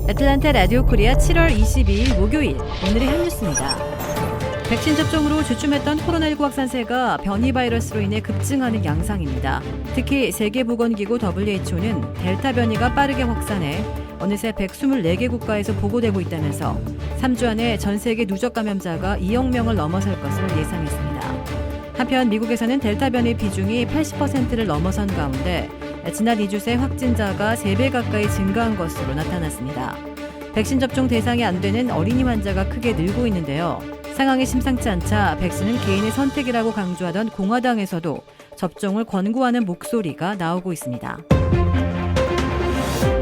애틀란타 라디오 코리아 7월 22일 목요일 오늘의 한 뉴스입니다. 백신 접종으로 주춤했던 코로나19 확산세가 변이 바이러스로 인해 급증하는 양상입니다. 특히 세계보건기구 WHO는 델타 변이가 빠르게 확산해 어느새 124개 국가에서 보고되고 있다면서 3주 안에 전 세계 누적 감염자가 2억 명을 넘어설 것을 예상했습니다. 한편 미국에서는 델타 변이 비중이 80%를 넘어선 가운데 지난 2주 새 확진자가 3배 가까이 증가한 것으로 나타났습니다. 백신 접종 대상이 안 되는 어린이 환자가 크게 늘고 있는데요. 상황이 심상치 않자 백신은 개인의 선택이라고 강조하던 공화당에서도 접종을 권고하는 목소리가 나오고 있습니다.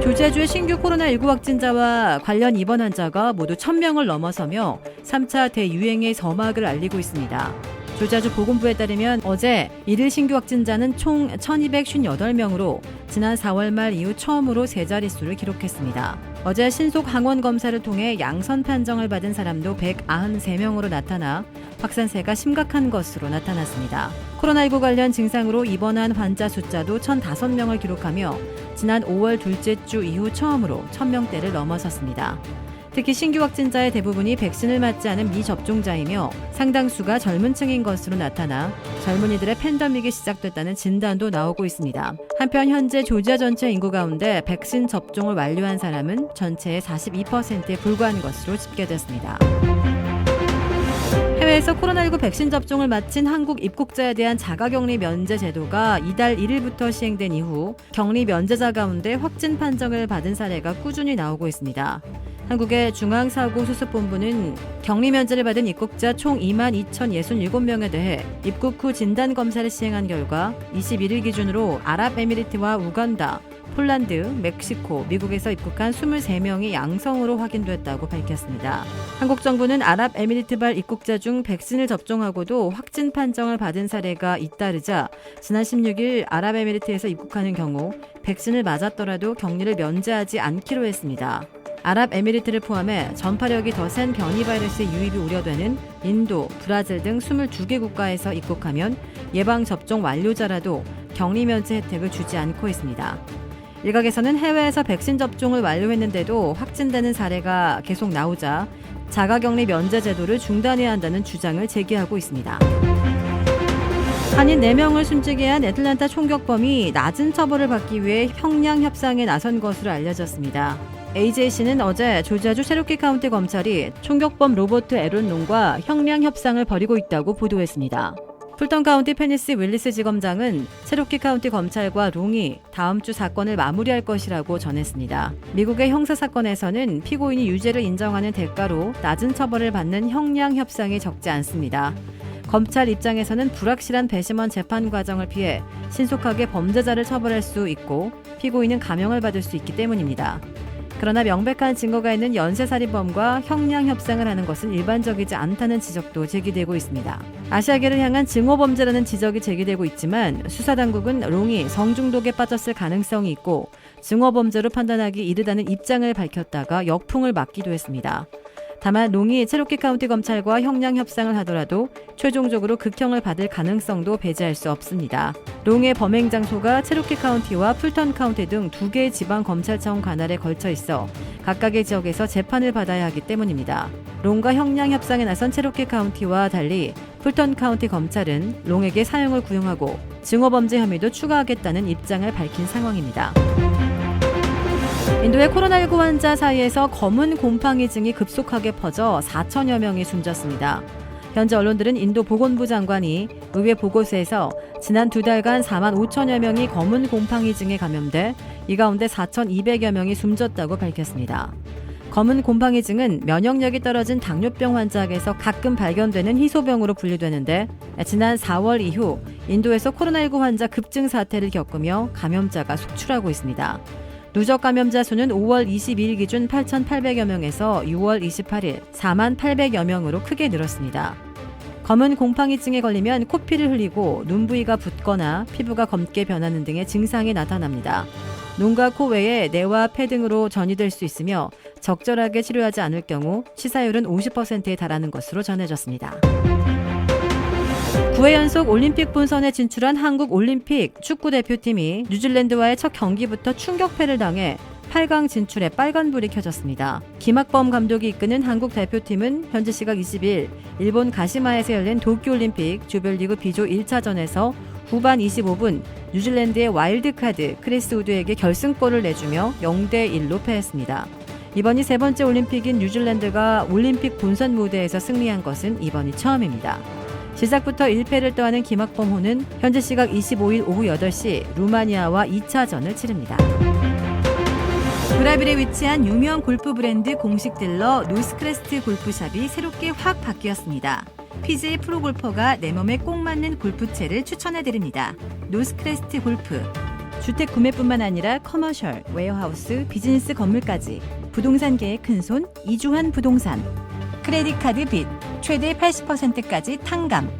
조지아주의 신규 코로나19 확진자와 관련 입원 환자가 모두 1,000명을 넘어서며 3차 대유행의 서막을 알리고 있습니다. 조지아주 보건부에 따르면 어제 1일 신규 확진자는 총 1,258명으로 지난 4월 말 이후 처음으로 세 자릿수를 기록했습니다. 어제 신속 항원 검사를 통해 양선 판정을 받은 사람도 193명으로 나타나 확산세가 심각한 것으로 나타났습니다. 코로나19 관련 증상으로 입원한 환자 숫자도 1,005명을 기록하며 지난 5월 둘째 주 이후 처음으로 1,000명대를 넘어섰습니다. 특히 신규 확진자의 대부분이 백신을 맞지 않은 미접종자이며 상당수가 젊은 층인 것으로 나타나 젊은이들의 팬데믹이 시작됐다는 진단도 나오고 있습니다. 한편 현재 조지아 전체 인구 가운데 백신 접종을 완료한 사람은 전체의 42%에 불과한 것으로 집계됐습니다. 해외에서 코로나19 백신 접종을 마친 한국 입국자에 대한 자가격리 면제 제도가 이달 1일부터 시행된 이후 격리 면제자 가운데 확진 판정을 받은 사례가 꾸준히 나오고 있습니다. 한국의 중앙사고수습본부는 격리 면제를 받은 입국자 총 22,067명에 대해 입국 후 진단검사를 시행한 결과 21일 기준으로 아랍에미리트와 우간다, 폴란드, 멕시코, 미국에서 입국한 23명이 양성으로 확인됐다고 밝혔습니다. 한국 정부는 아랍에미리트발 입국자 중 백신을 접종하고도 확진 판정을 받은 사례가 잇따르자 지난 16일 아랍에미리트에서 입국하는 경우 백신을 맞았더라도 격리를 면제하지 않기로 했습니다. 아랍에미리트를 포함해 전파력이 더 센 변이 바이러스의 유입이 우려되는 인도, 브라질 등 22개 국가에서 입국하면 예방접종 완료자라도 격리 면제 혜택을 주지 않고 있습니다. 일각에서는 해외에서 백신 접종을 완료했는데도 확진되는 사례가 계속 나오자 자가격리 면제 제도를 중단해야 한다는 주장을 제기하고 있습니다. 한인 4명을 숨지게 한 애틀란타 총격범이 낮은 처벌을 받기 위해 형량 협상에 나선 것으로 알려졌습니다. AJC는 어제 조지아주 체로키 카운티 검찰이 총격범 로버트 에론 롱과 형량 협상을 벌이고 있다고 보도했습니다. 풀턴 카운티 페니스 윌리스 지검장은 체로키 카운티 검찰과 롱이 다음 주 사건을 마무리할 것이라고 전했습니다. 미국의 형사사건에서는 피고인이 유죄를 인정하는 대가로 낮은 처벌을 받는 형량 협상이 적지 않습니다. 검찰 입장에서는 불확실한 배심원 재판 과정을 피해 신속하게 범죄자를 처벌할 수 있고 피고인은 감형을 받을 수 있기 때문입니다. 그러나 명백한 증거가 있는 연쇄살인범과 형량 협상을 하는 것은 일반적이지 않다는 지적도 제기되고 있습니다. 아시아계를 향한 증오범죄라는 지적이 제기되고 있지만 수사당국은 롱이 성중독에 빠졌을 가능성이 있고 증오범죄로 판단하기 이르다는 입장을 밝혔다가 역풍을 맞기도 했습니다. 다만 롱이 체로키 카운티 검찰과 형량 협상을 하더라도 최종적으로 극형을 받을 가능성도 배제할 수 없습니다. 롱의 범행 장소가 체로키 카운티와 풀턴 카운티 등 2개의 지방검찰청 관할에 걸쳐 있어 각각의 지역에서 재판을 받아야 하기 때문입니다. 롱과 형량 협상에 나선 체로키 카운티와 달리 풀턴 카운티 검찰은 롱에게 사형을 구형하고 증오범죄 혐의도 추가하겠다는 입장을 밝힌 상황입니다. 인도의 코로나19 환자 사이에서 검은 곰팡이증이 급속하게 퍼져 4천여 명이 숨졌습니다. 현재 언론들은 인도 보건부 장관이 의회 보고서에서 지난 2달간 4만 5천여 명이 검은 곰팡이증에 감염돼 이 가운데 4,200여 명이 숨졌다고 밝혔습니다. 검은 곰팡이증은 면역력이 떨어진 당뇨병 환자에게서 가끔 발견되는 희소병으로 분류되는데 지난 4월 이후 인도에서 코로나19 환자 급증 사태를 겪으며 감염자가 속출하고 있습니다. 누적 감염자 수는 5월 22일 기준 8,800여 명에서 6월 28일 4만 800여 명으로 크게 늘었습니다. 검은 곰팡이증에 걸리면 코피를 흘리고 눈 부위가 붓거나 피부가 검게 변하는 등의 증상이 나타납니다. 눈과 코 외에 뇌와 폐 등으로 전이될 수 있으며 적절하게 치료하지 않을 경우 치사율은 50%에 달하는 것으로 전해졌습니다. 9회 연속 올림픽 본선에 진출한 한국 올림픽 축구대표팀이 뉴질랜드와의 첫 경기부터 충격패를 당해 8강 진출에 빨간불이 켜졌습니다. 김학범 감독이 이끄는 한국 대표팀은 현지 시각 20일 일본 가시마에서 열린 도쿄올림픽 조별리그 B조 1차전에서 후반 25분 뉴질랜드의 와일드카드 크리스 우드에게 결승골을 내주며 0대1로 패했습니다. 이번이 세 번째 올림픽인 뉴질랜드가 올림픽 본선 무대에서 승리한 것은 이번이 처음입니다. 시작부터 1패를 떠하는 김학범호는 현지 시각 25일 오후 8시 루마니아와 2차전을 치릅니다. 브라질에 위치한 유명 골프 브랜드 공식 딜러 노스크레스트 골프샵이 새롭게 확 바뀌었습니다. PGA 프로골퍼가 내 몸에 꼭 맞는 골프채를 추천해드립니다. 노스크레스트 골프. 주택 구매뿐만 아니라 커머셜, 웨어하우스, 비즈니스 건물까지 부동산계의 큰손 이주환 부동산. 크레딧 카드 빚 최대 80%까지 탕감.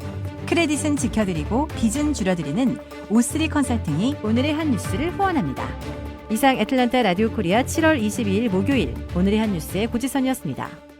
크레딧은 지켜드리고 빚은 줄여드리는 O3 컨설팅이 오늘의 한 뉴스를 후원합니다. 이상 애틀랜타 라디오 코리아 7월 22일 목요일 오늘의 한 뉴스의 고지선이었습니다.